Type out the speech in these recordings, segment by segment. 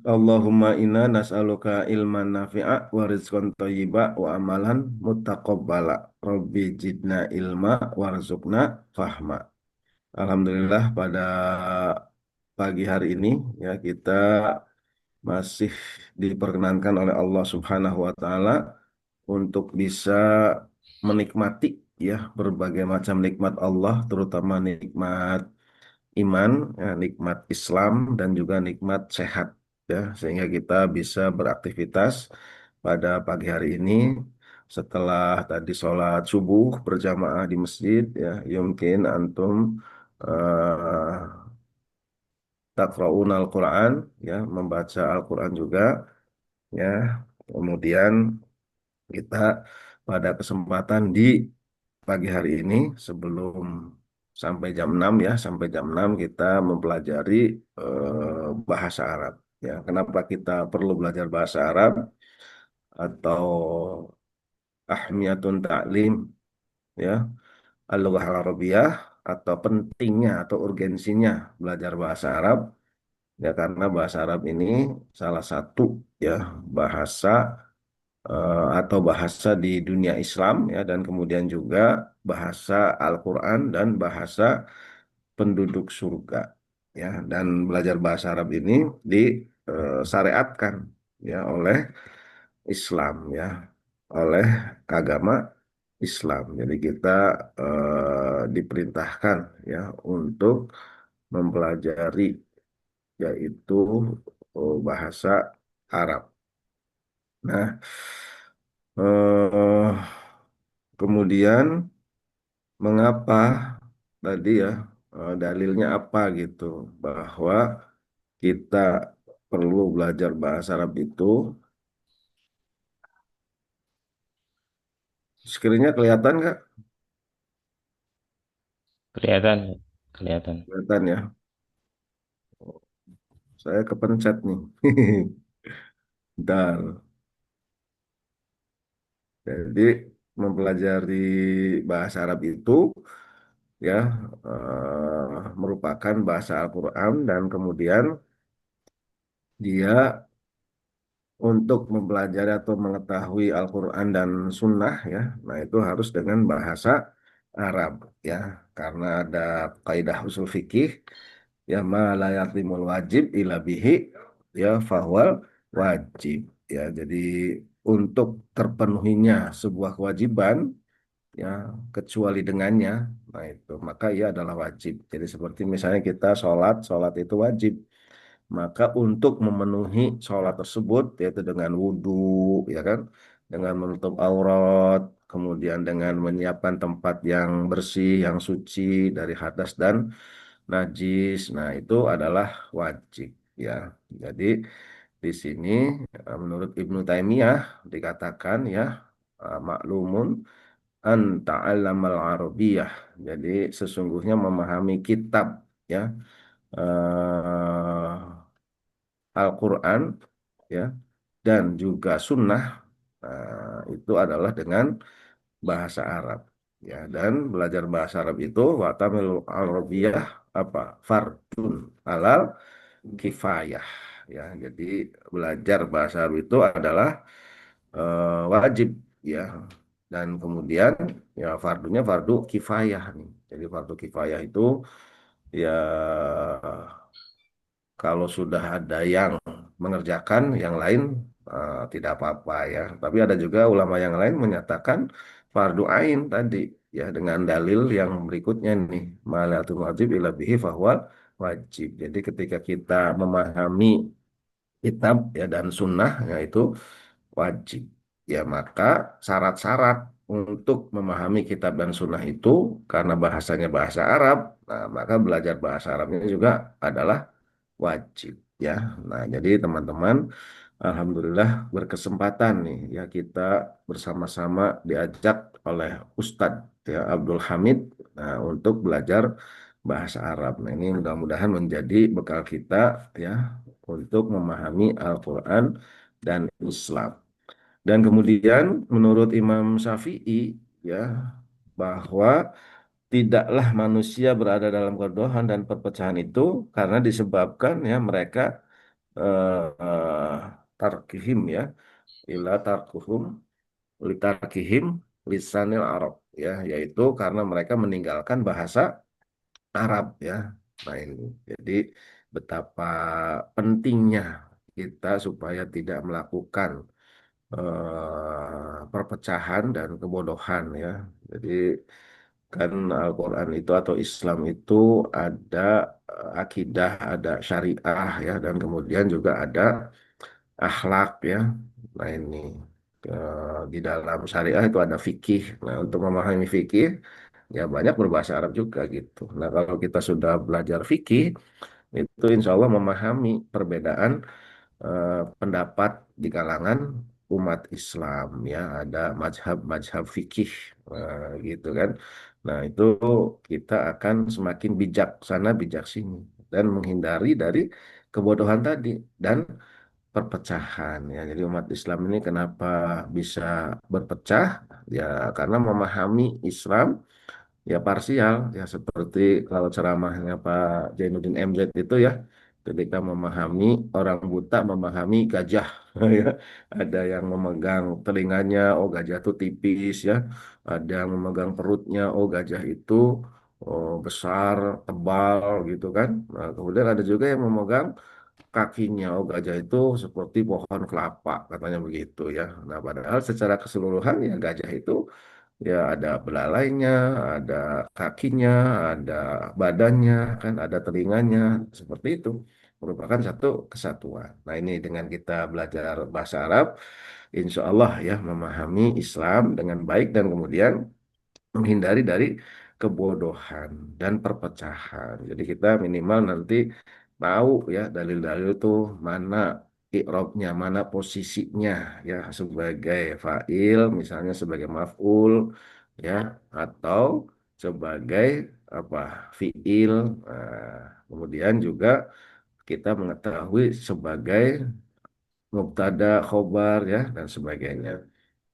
Allahumma inna nas'aluka ilman nafi'a wa rizqan thayyiba wa amalan muttaqabbala. Rabbi zidna ilma warzuqna fahma. Alhamdulillah pada pagi hari ini ya kita masih diperkenankan oleh Allah Subhanahu wa taala untuk bisa menikmati ya berbagai macam nikmat Allah, terutama nikmat iman, ya, nikmat Islam dan juga nikmat sehat ya sehingga kita bisa beraktivitas pada pagi hari ini setelah tadi sholat subuh berjamaah di masjid ya mungkin antum eh taqra'un al-Quran ya membaca Al-Quran juga ya kemudian kita pada kesempatan di pagi hari ini sebelum sampai jam 6 ya, sampai jam 6 kita mempelajari bahasa Arab. Ya, kenapa kita perlu belajar bahasa Arab atau ahmiyatun ta'lim ya, al-lughah al-arabiyah atau pentingnya atau urgensinya belajar bahasa Arab ya karena bahasa Arab ini salah satu ya bahasa atau bahasa di dunia Islam ya dan kemudian juga bahasa Al-Quran dan bahasa penduduk surga ya dan belajar bahasa Arab ini disyariatkan ya oleh Islam ya oleh agama Islam. Jadi kita diperintahkan ya untuk mempelajari yaitu bahasa Arab. Nah, eh, kemudian mengapa tadi ya dalilnya apa gitu bahwa kita perlu belajar bahasa Arab itu screen-nya kelihatan nggak? Kelihatan, kelihatan. Kelihatan ya. Saya kepencet nih. Bentar. Jadi mempelajari bahasa Arab itu ya merupakan bahasa Al-Quran dan kemudian dia untuk mempelajari atau mengetahui Al-Quran dan Sunnah ya, nah itu harus dengan bahasa Arab ya, karena ada kaidah usul fikih ya ma la yatimul wajib ila bihi ya fahwal wajib ya. Jadi untuk terpenuhinya sebuah kewajiban ya kecuali dengannya, nah itu maka ia adalah wajib. Jadi seperti misalnya kita sholat, sholat itu wajib. Maka untuk memenuhi sholat tersebut yaitu dengan wudhu, ya kan, dengan menutup aurat, kemudian dengan menyiapkan tempat yang bersih, yang suci dari hadas dan najis. Nah, itu adalah wajib, ya. Jadi di sini menurut Ibnu Taimiyah dikatakan ya maklumun an ta'allamal arabiyah. Jadi sesungguhnya memahami kitab ya eh, Al-Quran ya dan juga Sunnah itu adalah dengan bahasa Arab ya dan belajar bahasa Arab itu watamil Arabiyah apa fardun alal kifayah ya jadi belajar bahasa Arab itu adalah wajib ya dan kemudian ya fardunya fardu kifayah nih jadi fardu kifayah itu ya kalau sudah ada yang mengerjakan, yang lain tidak apa-apa ya. Tapi ada juga ulama yang lain menyatakan fardu ain tadi ya dengan dalil yang berikutnya nih, malatul wajib ila bihi fahuwa wajib. Jadi ketika kita memahami kitab ya dan sunnah yaitu wajib. Ya maka syarat-syarat untuk memahami kitab dan sunnah itu karena bahasanya bahasa Arab, nah, maka belajar bahasa Arabnya juga adalah wajib ya. Nah, jadi teman-teman, alhamdulillah berkesempatan nih ya kita bersama-sama diajak oleh Ustadz ya Abdul Hamid nah, untuk belajar bahasa Arab. Nah, ini mudah-mudahan menjadi bekal kita ya untuk memahami Al-Qur'an dan Islam. Dan kemudian menurut Imam Syafi'i ya bahwa tidaklah manusia berada dalam kedohan dan perpecahan itu karena disebabkan ya mereka eh, tarkihim ya, ila tarkuhum litarkihim lisanil Arab ya, yaitu karena mereka meninggalkan bahasa Arab ya. Nah ini jadi betapa pentingnya kita supaya tidak melakukan perpecahan dan kebodohan ya. Jadi kan Al-Quran itu atau Islam itu ada akidah, ada syariah ya, dan kemudian juga ada akhlak ya. Nah ini di dalam syariah itu ada fikih. Nah untuk memahami fikih ya banyak berbahasa Arab juga gitu. Nah kalau kita sudah belajar fikih itu insya Allah memahami perbedaan pendapat di kalangan umat Islam ya, ada mazhab-mazhab fikih gitu kan. Nah itu kita akan semakin bijaksana bijak sini dan menghindari dari kebodohan tadi dan perpecahan ya. Jadi umat Islam ini kenapa bisa berpecah ya, karena memahami Islam ya parsial ya, seperti kalau ceramahnya Pak Jainuddin MZ itu ya, ketika memahami orang buta memahami gajah ya, ada yang memegang telinganya oh gajah itu tipis ya, ada yang memegang perutnya oh gajah itu oh, besar tebal gitu kan. Nah, kemudian ada juga yang memegang kakinya oh gajah itu seperti pohon kelapa katanya begitu ya. Nah padahal secara keseluruhan ya gajah itu ya ada belalainya, ada kakinya, ada badannya, kan ada telinganya, seperti itu. Merupakan satu kesatuan. Nah ini dengan kita belajar bahasa Arab, insya Allah ya memahami Islam dengan baik dan kemudian menghindari dari kebodohan dan perpecahan. Jadi kita minimal nanti tahu ya dalil-dalil itu mana i'rabnya, mana posisinya ya, sebagai fa'il, misalnya sebagai maf'ul ya, atau sebagai apa fi'il. Kemudian juga kita mengetahui sebagai mubtada, khobar ya dan sebagainya.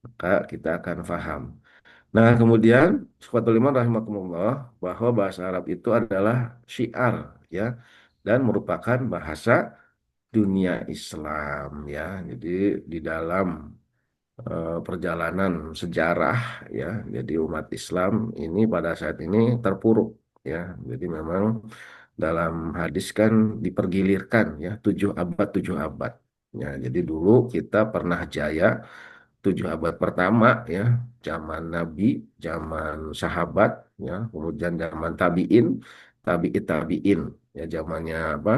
Maka kita akan paham. Nah, kemudian Ikhwatul Iman rahimakumullah bahwa bahasa Arab itu adalah syiar ya, dan merupakan bahasa dunia Islam ya. Jadi di dalam perjalanan sejarah ya, jadi umat Islam ini pada saat ini terpuruk ya. Jadi memang dalam hadis kan dipergilirkan ya, 7 abad 7 abad. Ya, jadi dulu kita pernah jaya 7 abad pertama ya, zaman Nabi, zaman sahabat ya, kemudian zaman tabiin, tabiin ya, zamannya apa?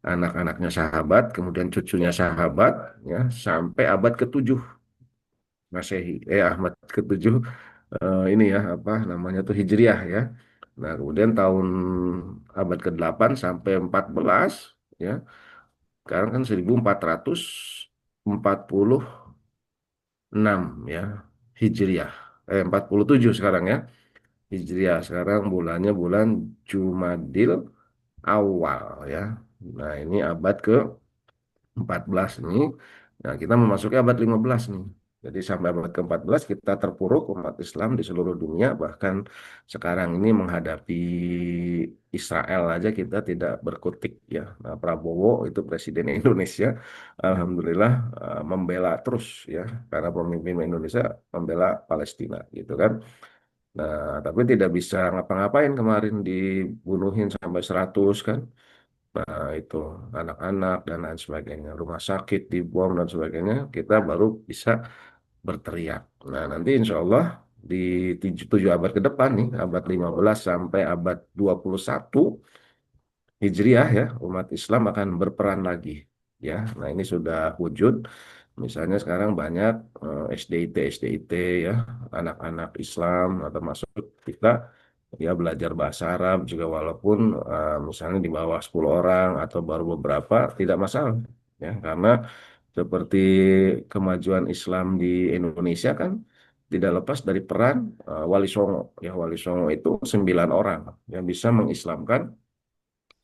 Anak-anaknya sahabat, kemudian cucunya sahabat ya, sampai abad ke-7 Masehi, Ahmad ke-7 ini ya apa namanya tuh Hijriah ya. Nah, kemudian tahun abad ke-8 sampai 14 ya. Sekarang kan 1446 ya Hijriah. 47 sekarang ya. Hijriah sekarang bulannya bulan Jumadil Awal ya. Nah, ini abad ke-14 nih. Nah, kita memasuki abad 15 nih. Jadi sampai abad ke-14 kita terpuruk umat Islam di seluruh dunia, bahkan sekarang ini menghadapi Israel aja kita tidak berkutik ya. Nah, Prabowo itu presiden Indonesia, alhamdulillah membela terus ya, karena pemimpin Indonesia membela Palestina gitu kan. Nah, tapi tidak bisa ngapa-ngapain, kemarin dibunuhin sampai 100 kan. Nah, itu anak-anak dan lain sebagainya, rumah sakit dibom dan sebagainya, kita baru bisa berteriak. Nah, nanti insya Allah di 7 abad ke depan nih, abad 15 sampai abad 21 Hijriah ya, umat Islam akan berperan lagi. Ya, nah ini sudah wujud. Misalnya sekarang banyak SDIT ya, anak-anak Islam atau masuk kita ya belajar bahasa Arab juga, walaupun misalnya di bawah 10 orang atau baru beberapa tidak masalah ya, karena seperti kemajuan Islam di Indonesia kan tidak lepas dari peran Wali Songo ya. Wali Songo itu 9 orang yang bisa mengislamkan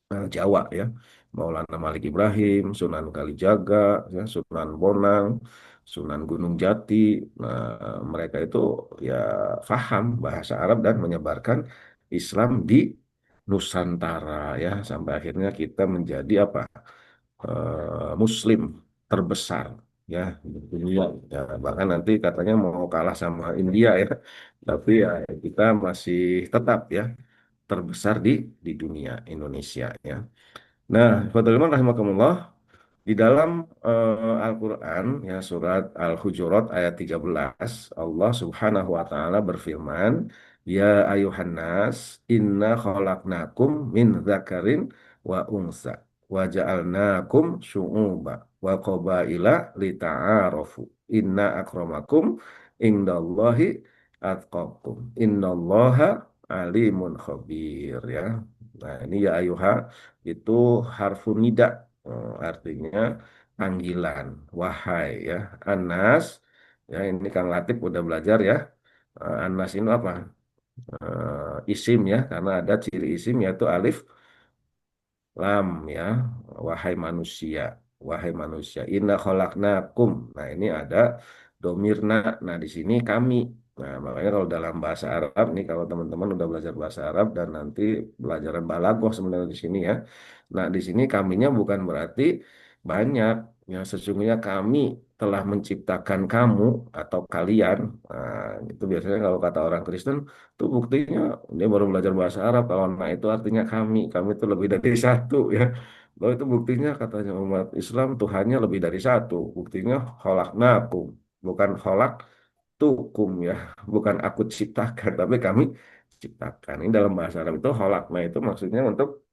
Jawa ya, Maulana Malik Ibrahim, Sunan Kalijaga ya, Sunan Bonang, Sunan Gunung Jati. Nah, mereka itu ya faham bahasa Arab dan menyebarkan Islam di Nusantara ya, sampai akhirnya kita menjadi apa? Muslim terbesar ya di dunia. Ya, bahkan nanti katanya mau kalah sama India ya, tapi ya kita masih tetap ya terbesar di dunia Indonesia ya. Nah, Fadhil rahimakumullah, di dalam Al-Quran, ya surat Al-Hujurat ayat 13, Allah Subhanahu wa Ta'ala berfirman, Ya ayuhan nas, inna khalaqnakum min dzakarin wa unsa, wa ja'alnakum syu'uba wa qabaila lita'arafu. Inna akramakum indallahi atqakum. Innallaha alimun khabir ya. Nah, ini ya ayuha itu harfun nida. Artinya panggilan, wahai ya, Anas, ya ini Kang Latif udah belajar ya. Anas ini apa? Isim ya, karena ada ciri isim yaitu alif lam ya, wahai manusia, inna khalaqnakum. Nah ini ada domirna. Nah di sini kami. Nah makanya kalau dalam bahasa Arab nih, kalau teman-teman udah belajar bahasa Arab dan nanti pelajaran balaghah sebenarnya di sini ya. Nah di sini kaminya bukan berarti banyak. Ya sesungguhnya kami telah menciptakan kamu atau kalian. Nah, itu biasanya kalau kata orang Kristen itu buktinya dia baru belajar bahasa Arab. Kalau nah itu artinya kami itu lebih dari satu ya. Bahwa itu buktinya katanya umat Islam Tuhannya lebih dari satu. Buktinya khalaqnakum, bukan khalaq tukum ya, bukan aku ciptakan, tapi kami ciptakan. Ini dalam bahasa Arab itu khalaqna itu maksudnya untuk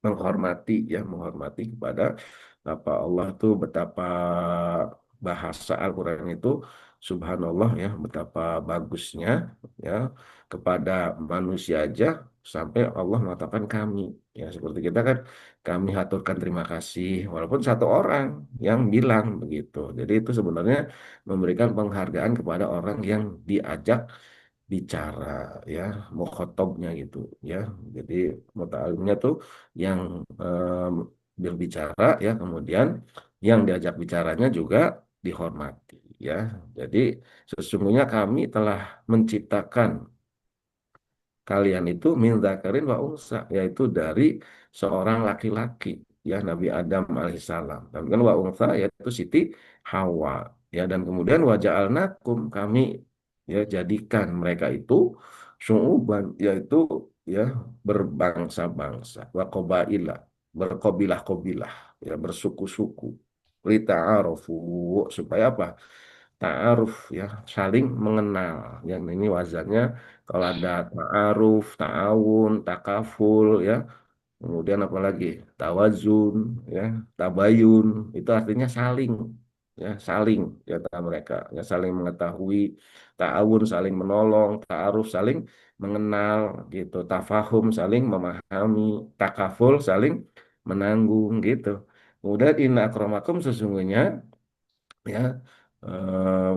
menghormati ya, menghormati kepada apa Allah tuh betapa bahasa Al-Qur'an itu subhanallah ya, betapa bagusnya ya kepada manusia aja sampai Allah mengatakan kami ya, seperti kita kan kami haturkan terima kasih walaupun satu orang yang bilang begitu. Jadi itu sebenarnya memberikan penghargaan kepada orang yang diajak bicara ya, mukhotobnya gitu ya. Jadi muta'alimnya tuh yang berbicara ya, kemudian yang diajak bicaranya juga dihormati ya. Jadi sesungguhnya kami telah menciptakan kalian itu min dzakarin wa unsa, yaitu dari seorang laki-laki ya, Nabi Adam alaihissalam, dan kan wa unsa yaitu Siti Hawa ya, dan kemudian wa ja'alnakum, kami ya jadikan mereka itu syu'uban, yaitu ya berbangsa-bangsa, wa qabaila, berkobilah-kobilah ya, bersuku-suku, lita'arofu, supaya apa? Ta'aruf ya, saling mengenal. Yang ini wazannya kalau ada ta'aruf, ta'awun, takaful ya, kemudian apa lagi? Tawazun ya, tabayun, itu artinya saling ya, saling ya antara mereka ya, saling mengetahui, ta'awun saling menolong, ta'aruf saling mengenal gitu, tafahum saling memahami, takaful saling menanggung gitu. Kemudian inna akramakum, sesungguhnya ya,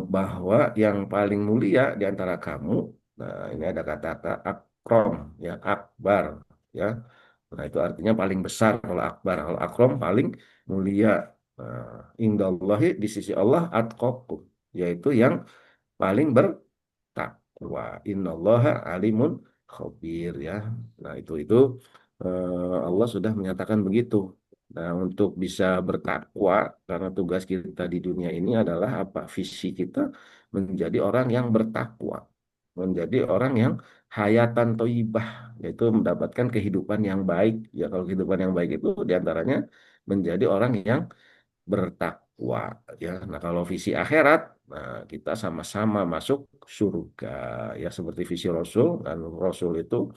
bahwa yang paling mulia di antara kamu, nah ini ada kata-kata akrom ya, akbar ya, nah itu artinya paling besar kalau akbar. Kalau akrom paling mulia. Nah, indallahi, di sisi Allah, atqakum, yaitu yang paling takwa. Innallaha alimun khabir ya. Nah, itu Allah sudah menyatakan begitu. Nah, untuk bisa bertakwa, karena tugas kita di dunia ini adalah apa? Visi kita menjadi orang yang bertakwa, menjadi orang yang hayatan thayyibah, yaitu mendapatkan kehidupan yang baik. Ya, kalau kehidupan yang baik itu diantaranya menjadi orang yang bertakwa ya. Nah, kalau visi akhirat, nah kita sama-sama masuk surga ya, seperti visi Rasul, dan Rasul itu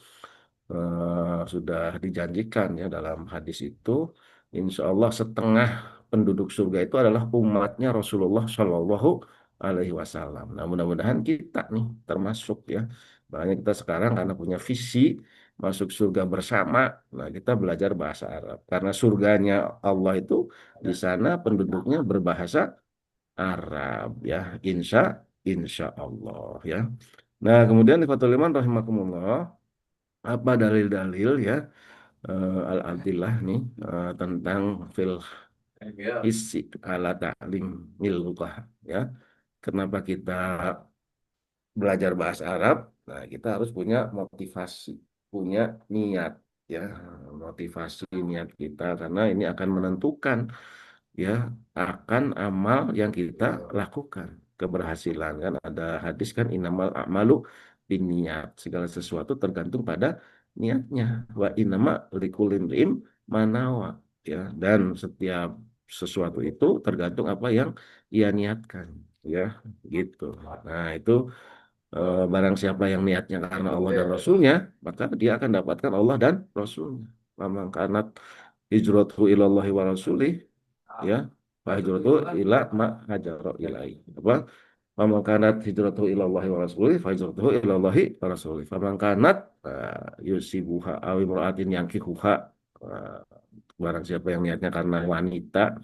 sudah dijanjikan ya dalam hadis itu, insya Allah setengah penduduk surga itu adalah umatnya Rasulullah Shallallahu Alaihi Wasallam. Nah, mudah-mudahan kita nih termasuk ya. Makanya kita sekarang karena punya visi masuk surga bersama, nah kita belajar bahasa Arab karena surganya Allah itu di sana penduduknya berbahasa Arab ya, insya Allah ya. Nah, kemudian di Fathul Iman rahimakumullah, apa dalil-dalil ya, al-adillah nih, tentang fil isi ala ta'lim lughah ya. Kenapa kita belajar bahasa Arab? Nah, kita harus punya motivasi, punya niat ya, motivasi niat kita karena ini akan menentukan ya akan amal yang kita lakukan, keberhasilan. Kan ada hadis kan, innamal a'malu binniyat, segala sesuatu tergantung pada niatnya, wa innama likulli imri'in manawa, ya, dan setiap sesuatu itu tergantung apa yang ia niatkan, ya, gitu. Nah itu, barang siapa yang niatnya karena Allah dan Rasulnya, maka dia akan dapatkan Allah dan Rasulnya. Memang karena hijratuhu ilallahi wa rasulih, ya, fa hijratuhu ila ma hajara ilai. Apa? Faman kanat hijratuhu ilallahi wa rasulih fa hijratuhu ilallahi wa rasulih. Faman kanat yusibuha aw imra'atin yankihuha, uh, barang siapa yang niatnya karena wanita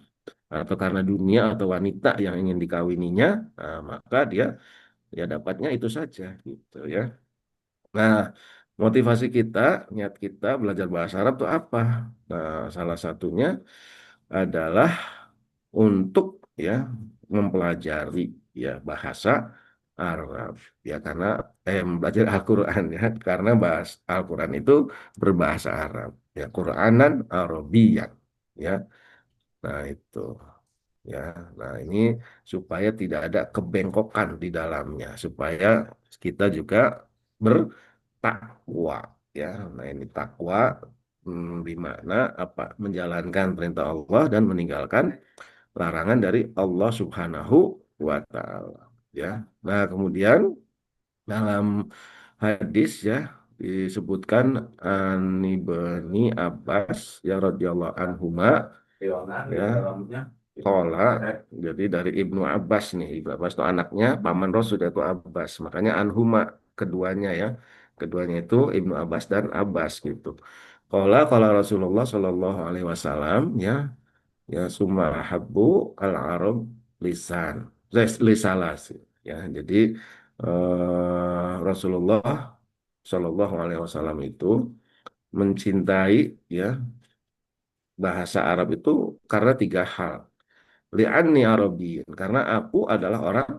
atau karena dunia atau wanita yang ingin dikawininya, maka dia ya dapatnya itu saja, gitu ya. Nah, motivasi kita, niat kita belajar bahasa Arab itu apa? Nah, salah satunya adalah untuk ya mempelajari ya bahasa Arab, ya karena belajar Al-Qur'an, ya karena bahasa Al-Qur'an itu berbahasa Arab, ya Qur'anan Arabiyan, ya. Nah, itu, ya. Nah, ini supaya tidak ada kebengkokan di dalamnya, supaya kita juga bertakwa, ya. Nah, ini takwa, di mana apa? Menjalankan perintah Allah dan meninggalkan larangan dari Allah Subhanahu wa taala, ya. Nah, kemudian dalam hadis ya disebutkan an Ibni Abbas ya radhiyallahu anhuma, ya, Kola, jadi dari Ibnu Abbas nih. Ibnu Abbas itu anaknya paman Rasul, itu Abbas. Makanya Anhuma, keduanya ya. Keduanya itu Ibnu Abbas dan Abbas gitu. Kola Rasulullah Shallallahu Alaihi Wasallam, ya, ya summa habbu al Arab lisan. Lisalas, ya. Jadi Rasulullah Shallallahu Alaihi Wasallam itu mencintai ya bahasa Arab itu karena tiga hal. Li'anni Arabiyin, karena aku adalah orang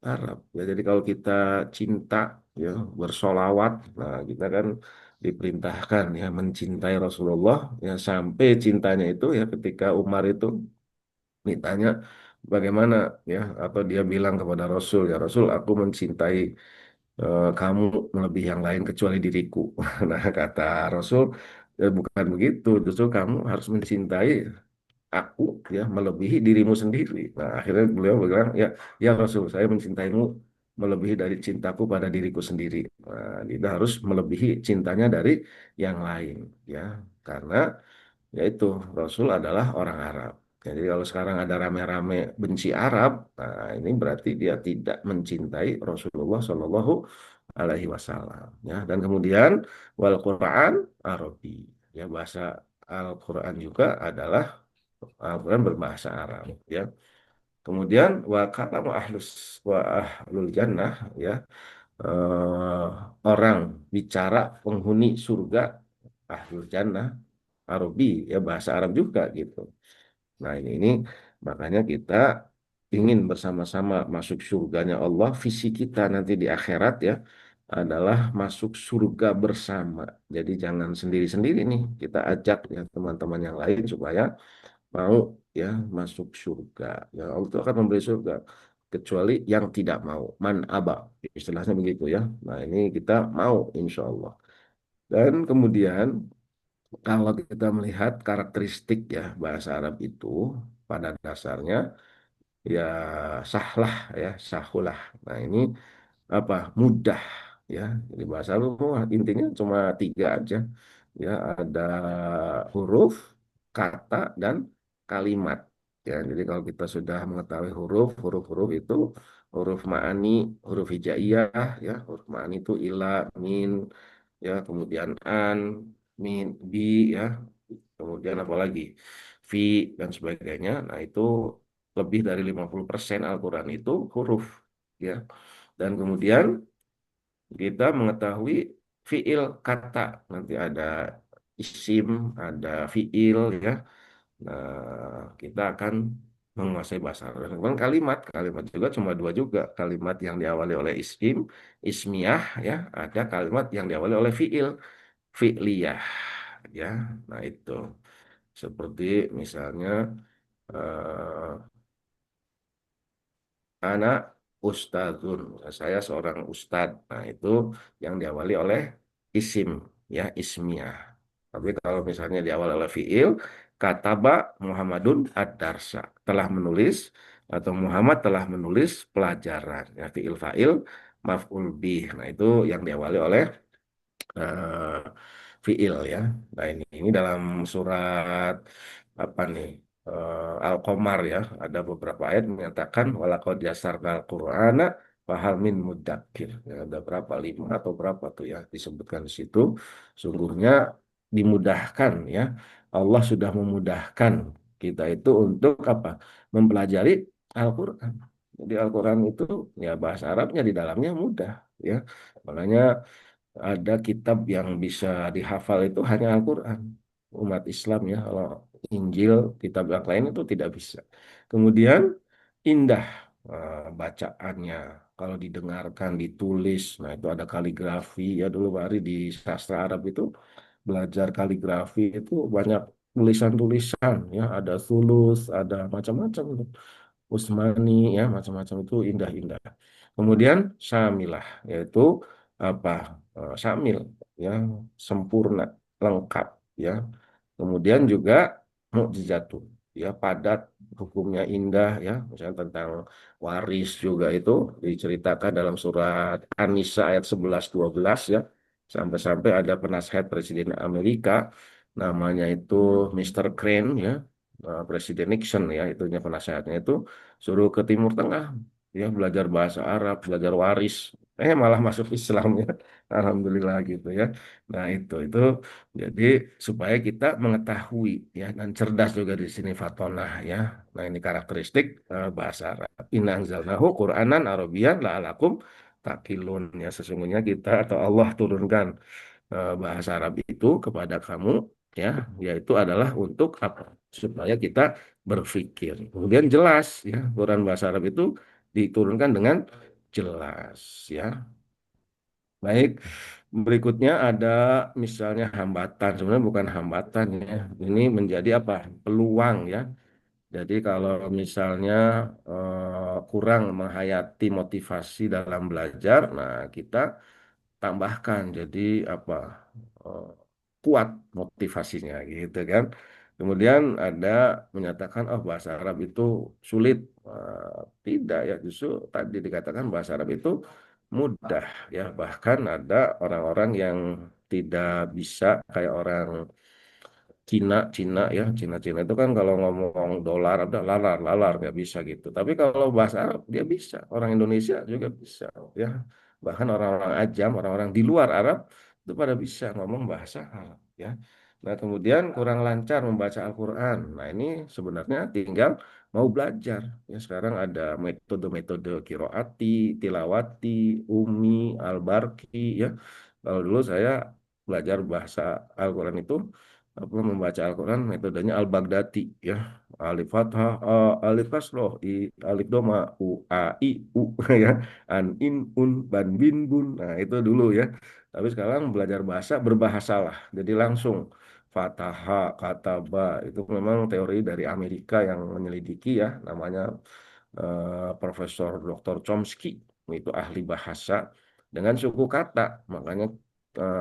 Arab. Ya, jadi kalau kita cinta ya bersolawat, nah kita kan diperintahkan ya mencintai Rasulullah, ya sampai cintanya itu ya ketika Umar itu ditanya bagaimana, ya, atau dia bilang kepada Rasul, ya Rasul, aku mencintai kamu melebihi yang lain kecuali diriku. Nah, kata Rasul, bukan begitu, justru kamu harus mencintai aku ya melebihi dirimu sendiri. Nah, akhirnya beliau bilang, ya, ya Rasul, saya mencintaimu melebihi dari cintaku pada diriku sendiri. Nah, kita harus melebihi cintanya dari yang lain, ya, karena yaitu Rasul adalah orang Arab. Jadi kalau sekarang ada rame-rame benci Arab, nah ini berarti dia tidak mencintai Rasulullah Shallallahu Alaihi Wasallam. Ya, dan kemudian wal Quran Arabi, ya bahasa Al-Quran juga adalah Al-Quran berbahasa Arab, ya. Kemudian wa kalamu wa ahlul jannah, ya, eh, orang bicara penghuni surga ahlul jannah Arabi, ya bahasa Arab juga gitu. Nah, ini makanya kita ingin bersama-sama masuk surganya Allah. Visi kita nanti di akhirat ya adalah masuk surga bersama. Jadi jangan sendiri-sendiri nih, kita ajak ya teman-teman yang lain supaya mau ya masuk surga. Ya Allah itu akan memberi surga kecuali yang tidak mau. Man aba, istilahnya begitu ya. Nah, ini kita mau insya Allah. Dan kemudian kalau kita melihat karakteristik ya bahasa Arab itu pada dasarnya ya sahlah, ya sahulah. Nah, ini apa, mudah, ya. Jadi bahasa Arab itu intinya cuma tiga aja, ya, ada huruf, kata, dan kalimat, ya. Jadi kalau kita sudah mengetahui huruf-huruf itu huruf ma'ani, huruf hijaiyah, ya, huruf ma'ani itu ila, min, ya, kemudian an, min, bi, ya, kemudian apa lagi, fi, dan sebagainya. Nah, itu lebih dari 50% Al-Quran itu huruf, ya. Dan kemudian kita mengetahui fiil, kata, nanti ada isim, ada fiil, ya. Nah, kita akan menguasai bahasa Arab. Kemudian kalimat, kalimat juga cuma dua juga. Kalimat yang diawali oleh isim, ismiyah, ya. Ada kalimat yang diawali oleh fiil, fi'liyah. ya. Nah, itu seperti misalnya eh, anak ustadzun, saya seorang ustadz. Nah, itu yang diawali oleh isim, ya, ismiyah. Tapi kalau misalnya diawali oleh fiil, kataba Muhammadun ad-darsa, telah menulis atau Muhammad telah menulis pelajaran. Ya, fiil fa'il maf'ul bih. Nah, itu yang diawali oleh eh, fiil, ya. Nah, ini dalam surat apa nih? Al-Qamar, ya. Ada beberapa ayat menyatakan walaqad yasarnal Qur'ana fahal min mudzakir. Ya, ada berapa, lima atau berapa tuh ya disebutkan di situ. Sungguhnya dimudahkan, ya. Allah sudah memudahkan kita itu untuk apa? Mempelajari Al-Qur'an. Jadi Al-Quran itu ya bahasa Arabnya di dalamnya mudah, ya. Makanya ada kitab yang bisa dihafal itu hanya Al-Quran. Umat Islam, ya, kalau Injil, kitab yang lain itu tidak bisa. Kemudian indah bacaannya. Kalau didengarkan, ditulis, nah itu ada kaligrafi. Ya, dulu Pak Ari di sastra Arab itu belajar kaligrafi itu banyak tulisan-tulisan, ya, ada sulus, ada macam-macam. Usmani, ya, macam-macam itu indah-indah. Kemudian Syamilah, yaitu apa? Syamil, ya, sempurna, lengkap, ya. Kemudian juga Mukjizatun, ya, padat, hukumnya indah, ya. Misalnya tentang waris juga itu diceritakan dalam surat An-Nisa ayat 11-12, ya. Sampai-sampai ada penasihat Presiden Amerika namanya itu Mr. Crane, ya. Presiden Nixon, ya, itunya penasehatnya itu suruh ke Timur Tengah, ya, belajar bahasa Arab, belajar waris, malah masuk Islam, ya. Alhamdulillah gitu, ya. Nah, itu jadi supaya kita mengetahui, ya, dan cerdas juga di sini fatonah, ya. Nah, ini karakteristik bahasa Arab. Inna anzalnahu Qur'anan Arabian la'alakum takilun, ya, sesungguhnya kita atau Allah turunkan bahasa Arab itu kepada kamu, ya, yaitu adalah untuk apa? Supaya kita berpikir. Kemudian jelas, ya, Quran bahasa Arab itu diturunkan dengan jelas, ya. Baik, berikutnya ada misalnya hambatan. Sebenarnya bukan hambatan, ya. Ini menjadi apa? Peluang, ya. Jadi kalau misalnya kurang menghayati motivasi dalam belajar, nah kita tambahkan jadi apa? eh, Kuat motivasinya, gitu kan. Kemudian ada menyatakan oh bahasa Arab itu sulit. Tidak, ya, justru tadi dikatakan bahasa Arab itu mudah, ya. Bahkan ada orang-orang yang tidak bisa kayak orang Cina, ya, Cina itu kan kalau ngomong dolar ada lalar, lalar nggak bisa gitu. Tapi kalau bahasa Arab dia bisa, orang Indonesia juga bisa, ya. Bahkan orang-orang Ajam, orang-orang di luar Arab itu pada bisa ngomong bahasa Arab, ya. Nah, kemudian kurang lancar membaca Al-Quran. Nah, ini sebenarnya tinggal mau belajar. Ya, sekarang ada metode-metode kiroati, tilawati, umi, al-barki, ya. Kalau dulu saya belajar bahasa Al-Quran itu apa membaca Al-Quran metodenya Al-Baghdadi, ya, alif fathah alif kasroh alif doma u a i u ya, an in un ban bin bun, nah itu dulu, ya. Tapi sekarang belajar bahasa berbahasalah, jadi langsung fatha kata ba itu memang teori dari Amerika yang menyelidiki, ya, namanya Profesor Dr. Chomsky, itu ahli bahasa dengan suku kata. Makanya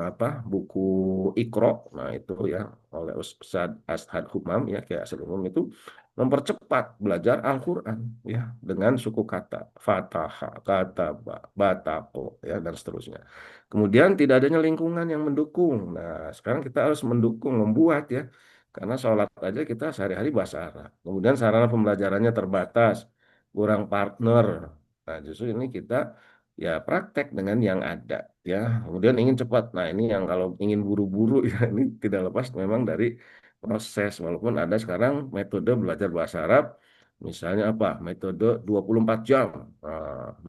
apa buku Iqra, nah itu, ya, oleh Ustadz Ashad Humam, ya, kayak Ashad Humam itu mempercepat belajar Al-Quran, ya, dengan suku kata Fatah, kata batako, ya, dan seterusnya. Kemudian tidak adanya lingkungan yang mendukung. Nah, sekarang kita harus mendukung, membuat, ya, karena sholat aja kita sehari-hari bahasa Arab. Kemudian sarana pembelajarannya terbatas, kurang partner. Nah, justru ini kita ya praktek dengan yang ada, ya. Kemudian ingin cepat. Nah, ini yang kalau ingin buru-buru ya ini tidak lepas memang dari proses. Walaupun ada sekarang metode belajar bahasa Arab, misalnya apa? Metode 24 jam,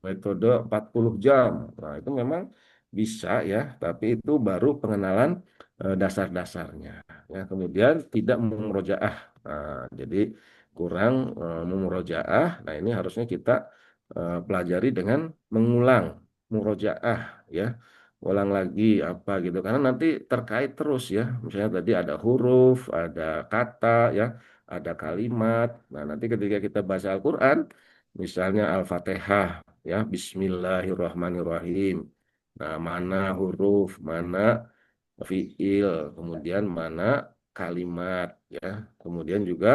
metode 40 jam. Nah, itu memang bisa, ya, tapi itu baru pengenalan dasar-dasarnya. Ya, kemudian tidak memurojaah. Nah, jadi kurang memurojaah. Nah, ini harusnya kita pelajari dengan mengulang murojaah, ya. ulang lagi apa gitu karena nanti terkait terus ya misalnya tadi ada huruf ada kata ya ada kalimat nah nanti ketika kita baca Al-Quran misalnya Al-Fatihah ya Bismillahirrahmanirrahim nah mana huruf mana fiil kemudian mana kalimat ya kemudian juga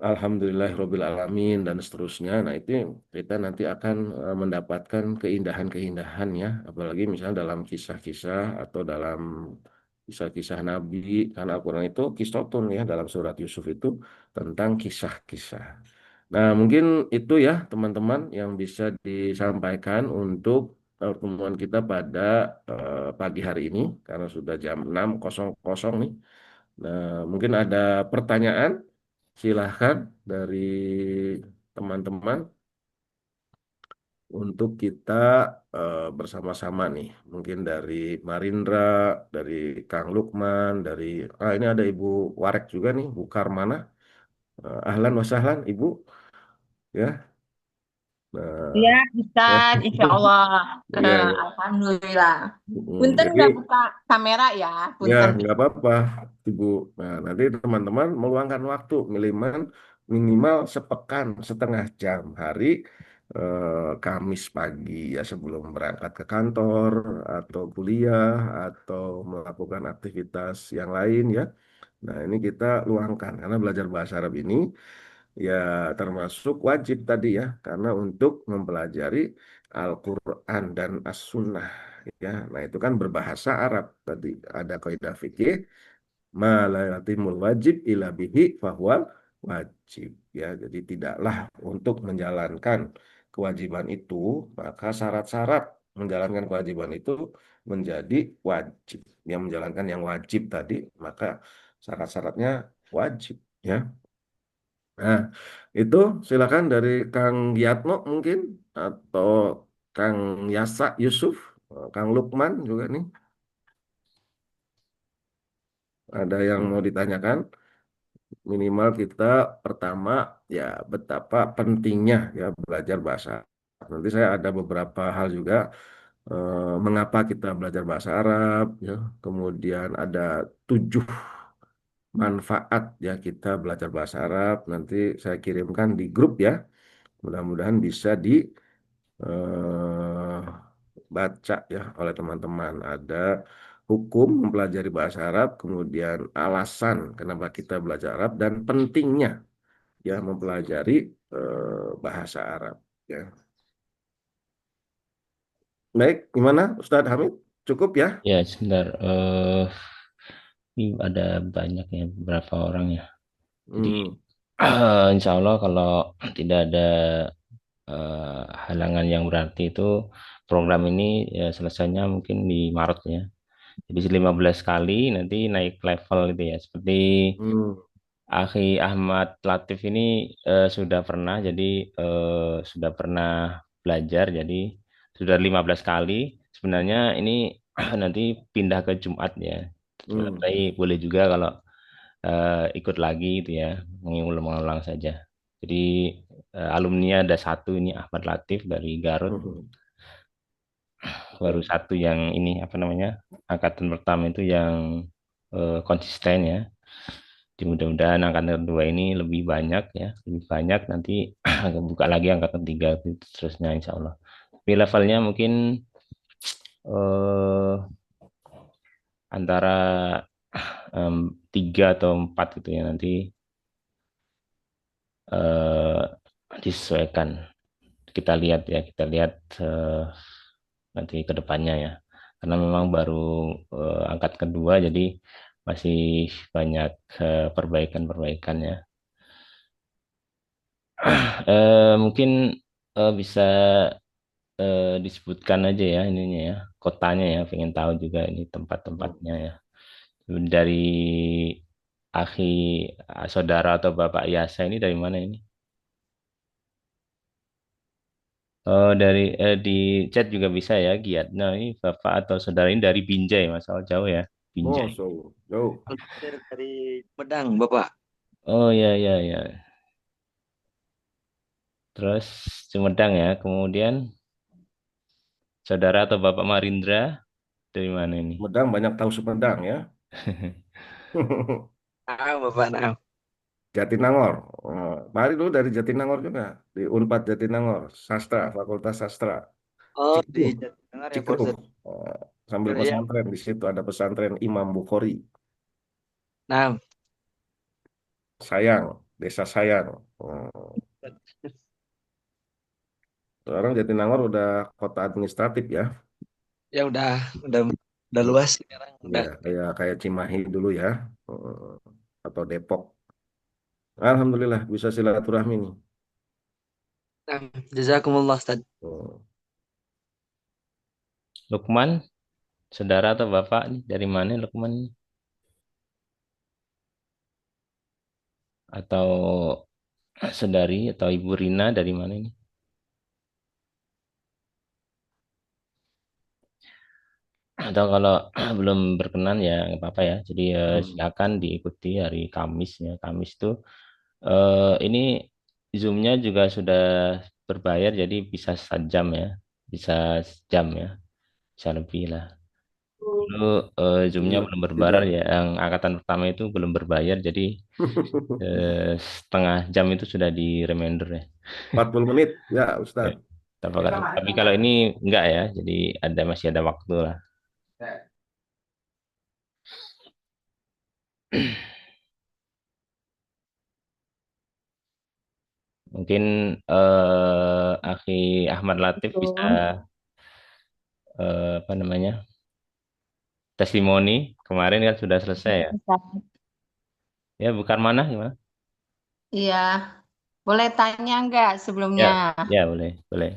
Alhamdulillahirabbil alamin dan seterusnya. Nah, itu kita nanti akan mendapatkan keindahan-keindahan ya, apalagi misalnya dalam kisah-kisah atau dalam kisah-kisah Nabi, karena Al-Quran itu qisatun ya dalam surat Yusuf itu tentang kisah-kisah. Nah, mungkin itu ya teman-teman yang bisa disampaikan untuk pertemuan kita pada pagi hari ini karena sudah jam 6.00 nih. Nah, mungkin ada pertanyaan. Silahkan dari teman-teman untuk kita bersama-sama nih. Mungkin dari Marindra, dari Kang Lukman, dari ini ada Ibu Warek juga nih, Bu Karmana. Ahlan wa sahlan Ibu ya. Ya, Nah, ya. Ustaz, insya Allah. Iya, iya. Alhamdulillah. Punten Jadi nggak buka kamera ya, ya, punten. nggak apa-apa, Ibu. Nah, nanti teman-teman meluangkan waktu minimal minimal sepekan, setengah jam hari Kamis pagi ya sebelum berangkat ke kantor atau kuliah atau melakukan aktivitas yang lain ya. Nah, ini kita luangkan karena belajar bahasa Arab ini ya termasuk wajib tadi ya karena untuk mempelajari Al-Quran dan As-Sunnah ya. Nah, itu kan berbahasa Arab tadi ada kaidah fikih ma la yatimul wajib ila bihi fahuwal wajib ya. Jadi tidaklah untuk menjalankan kewajiban itu maka syarat-syarat menjalankan kewajiban itu menjadi wajib. Yang menjalankan yang wajib tadi maka syarat-syaratnya wajib ya. Nah, itu silakan dari Kang Yatmo mungkin atau Kang Yasa Yusuf, Kang Lukman juga nih. Ada yang mau ditanyakan? Minimal kita pertama ya betapa pentingnya ya belajar bahasa. Nanti saya ada beberapa hal juga mengapa kita belajar bahasa Arab ya. Kemudian ada 7 manfaat ya kita belajar bahasa Arab. Nanti saya kirimkan di grup ya. Mudah-mudahan bisa di eh, baca ya oleh teman-teman. Ada hukum mempelajari bahasa Arab, kemudian alasan kenapa kita belajar Arab dan pentingnya ya mempelajari bahasa Arab. Ya. Baik, gimana Ustadz Hamid? Cukup ya? Ya, sebentar. Ini ada banyak ya, beberapa orang ya. Jadi, Hmm, insya Allah kalau tidak ada halangan yang berarti itu program ini ya selesainya mungkin di Maret ya. Jadi 15 kali nanti naik level gitu ya. Seperti hmm, Akhi Ahmad Latif ini sudah pernah jadi sudah pernah belajar jadi sudah 15 kali. Sebenarnya ini nanti pindah ke Jumat ya. hmm, Tapi boleh juga kalau ikut lagi itu ya, mengulang-ulang saja. Jadi alumni ada satu ini Ahmad Latif dari Garut, hmm. baru Baik. satu yang ini apa namanya angkatan pertama itu yang konsisten ya. Jadi mudah-mudahan angkatan kedua ini lebih banyak ya, lebih banyak nanti buka lagi angkatan ketiga terusnya insya Allah. Tapi levelnya mungkin eh, antara em, 3 atau 4 gitu ya nanti eh, disesuaikan. Kita lihat ya, kita lihat nanti ke depannya ya. Karena memang baru angkat kedua jadi masih banyak perbaikan-perbaikan ya. Mungkin bisa disebutkan aja ya ininya ya, kotanya ya, pengen tahu juga ini Hmm. tempat-tempatnya ya. Dari akhi saudara atau bapak Yasa ini dari mana ini? Oh, dari di chat juga bisa ya, Giat. Nah, ini bapak atau saudara ini dari Binjai, masalah jauh ya, Oh, Binjai. so, jauh. Dari Medang, Bapak. Oh ya ya ya. Terus Sumedang ya, kemudian Saudara atau Bapak Marindra dari mana ini? Sumedang banyak tahu Sumedang ya. Naam, Bapak, naam. Jatinangor. Mari dulu dari Jatinangor juga. Di Unpad Jatinangor. Sastra, Fakultas Sastra. Oh, di Cikuruh. Jatinangor ya, Pak Cikuruh. Ustadz. Sambil Iya, pesantren. Di situ ada pesantren Imam Bukhari. naam. Sayang. Desa Sayang. Oh, sekarang Jatinangor udah kota administratif ya. Ya udah Iya, luas sekarang, iya, udah. kayak Cimahi dulu ya. Oh, atau Depok. Alhamdulillah bisa silaturahmi nih. Naam. Jazakumullah, Ustadz. Oh. Lukman, saudara atau Bapak nih? Dari mana Lukman? Atau saudari atau Ibu Rina dari mana ini? Atau kalau belum berkenan ya nggak apa-apa ya. Jadi Hmm. silakan diikuti hari Kamis ya. Kamis itu ini Zoom-nya juga sudah berbayar jadi bisa 1 jam ya. Bisa sejam ya. Bisa lebih lah. Dulu Zoom-nya Alhamdulillah, belum berbayar tidak. ya. Yang angkatan pertama itu belum berbayar jadi 1/2 jam itu sudah di reminder ya. 40 menit ya Ya. Ustadz. Tapi kalau ini enggak ya. Jadi masih ada waktu lah. Mungkin Akhi Ahmad Latif bisa Betul. apa namanya testimoni kemarin kan sudah selesai ya. Ya bukan mana gimana? Iya, boleh tanya nggak sebelumnya? Ya, ya boleh, boleh.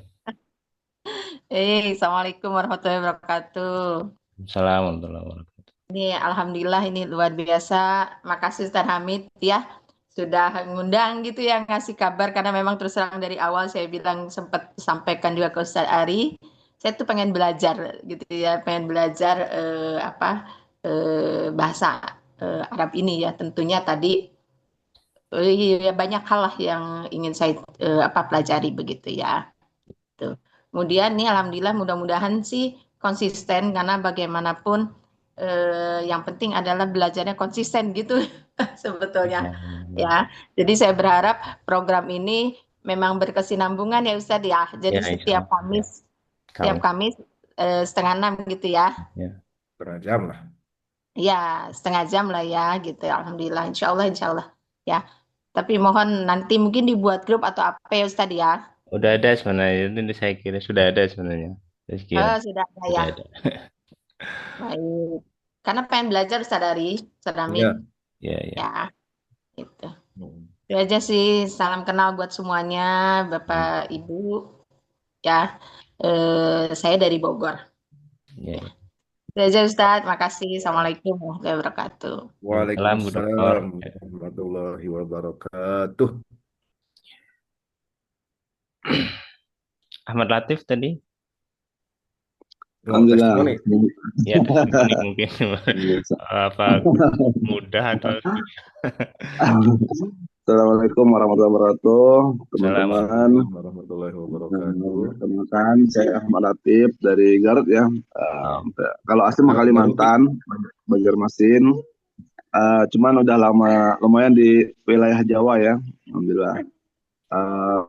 Assalamualaikum warahmatullahi wabarakatuh. Assalamualaikum warahmatullahi wabarakatuh. Ini Alhamdulillah ini luar biasa. Makasih Ustaz Hamid ya sudah ngundang gitu ya ngasih kabar karena memang terus terang dari awal saya bilang sempat sampaikan juga ke Ustaz Ari. Saya tuh pengen belajar gitu ya, pengen belajar bahasa Arab ini ya. Tentunya tadi ya banyak hal lah yang ingin saya pelajari begitu ya. Tuh. Kemudian nih alhamdulillah mudah-mudahan sih konsisten karena bagaimanapun yang penting adalah belajarnya konsisten gitu sebetulnya Ya, ya. Jadi saya berharap program ini memang berkesinambungan ya Ustadz ya. Jadi ya, insya setiap Allah. Ya, Kamis setiap kamu. Kamis 5:30 gitu ya. Ya. Setengah jam lah. Ya, 1/2 jam lah ya gitu. Alhamdulillah, insya Allah ya. Tapi mohon nanti mungkin dibuat grup atau apa ya Ustadz ya. Udah ada sebenarnya itu saya kira sudah ada sebenarnya. Saya kira Sudah ada ya. sudah ada. Baik. Karena pengen belajar Ustadz Ari, Ustadz Amin. Ya, ya, Ya, ya. itu. Hmm. Itu aja sih. Salam kenal buat semuanya, Bapak, Ibu. Ya, saya dari Bogor. Ya, Ya. ya. Itu aja Ustadz. Makasih. Assalamualaikum warahmatullahi wabarakatuh. Salam Bu Dokter. Waalaikumsalam Ya. warahmatullahi wabarakatuh. Ahmad Latif tadi. Mau Alhamdulillah. testimoni? Ya testimoni mungkin apa mudah atau Assalamualaikum warahmatullahi wabarakatuh, salam. teman-teman. Warahmatullahi wabarakatuh. Perkenalkan, saya Ahmad Latif dari Garut ya. Kalau asli mah Garut Garut. Kalimantan, Banjarmasin. Cuman udah lama, lumayan di wilayah Jawa ya, alhamdulillah. Eh,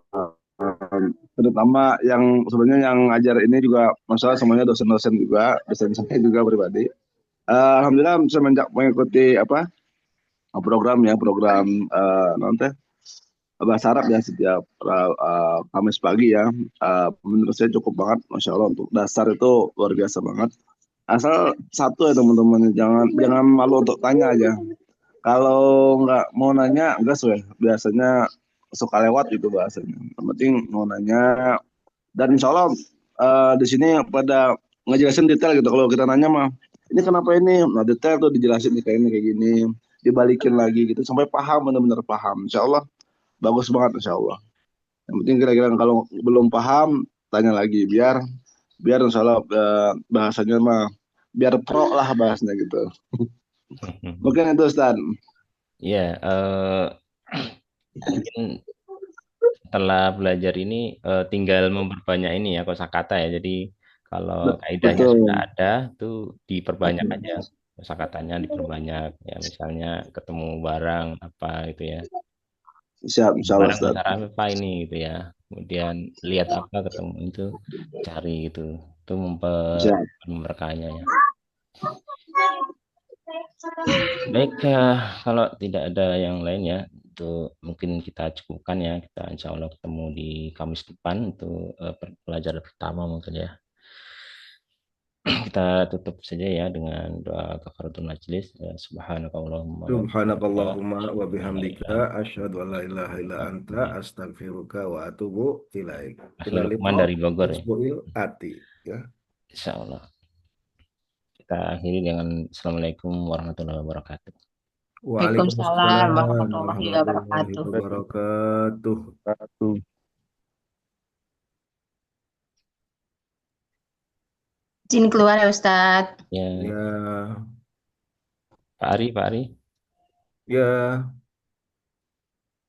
Terutama yang sebenarnya yang ngajar ini juga, masalah semuanya dosen-dosen juga, dosen saya juga pribadi. Alhamdulillah semenjak mengikuti program nanti bahasa Arab ya setiap Kamis pagi ya. Menurut saya cukup banget, masya Allah, untuk dasar itu luar biasa banget. Asal satu ya teman-teman, jangan jangan malu untuk tanya aja. Kalau nggak mau nanya enggak sih, biasanya suka lewat gitu bahasanya. Yang penting mau nanya, dan insya Allah di sini pada ngejelasin detail gitu. Kalau kita nanya mah ini kenapa ini, nah detail tuh dijelasin nih, kayak ini kayak gini, dibalikin lagi gitu sampai paham, benar-benar paham. Insya Allah bagus banget, insya Allah. Yang penting kira-kira kalau belum paham tanya lagi, biar biar insya Allah bahasanya mah biar pro lah bahasnya gitu. Mungkin itu Ustaz. Ya, mungkin setelah belajar ini tinggal memperbanyak ini ya kosakata ya. Jadi Kalau kaidahnya Betul. sudah ada, itu diperbanyak aja. Kosakatanya diperbanyak. Ya misalnya ketemu barang apa gitu ya. Siap, insya Allah, Barang Ustaz. bahasa Arab apa ini gitu ya. Kemudian lihat apa ketemu itu cari gitu. Itu Siap. memperkaya ya. Baik, kalau tidak ada yang lain ya, itu mungkin kita cukupkan ya. Kita insya Allah ketemu di Kamis depan untuk pelajaran pertama mungkin ya. Kita tutup saja ya dengan doa kafaratul majelis. Subhanakallahumma wa bihamdika Subhanakallahumma wa asyhadu an la bihamdika ilaha asyhadu an la ilaha illa illa anta anta astaghfiruka wa atubu ilaik. Akhir Ila Lukman liqa dari Bogor ya. usbu'il ati ya. Insya Allah. Kita akhiri dengan Assalamualaikum warahmatullahi wabarakatuh. Waalaikumsalam Waalaikumsalam warahmatullahi warahmatullahi wabarakatuh. wabarakatuh. Izin keluar ya Ustadz. Ya, Ya, Pak Ari. ya,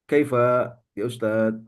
kaifa ya Ustadz.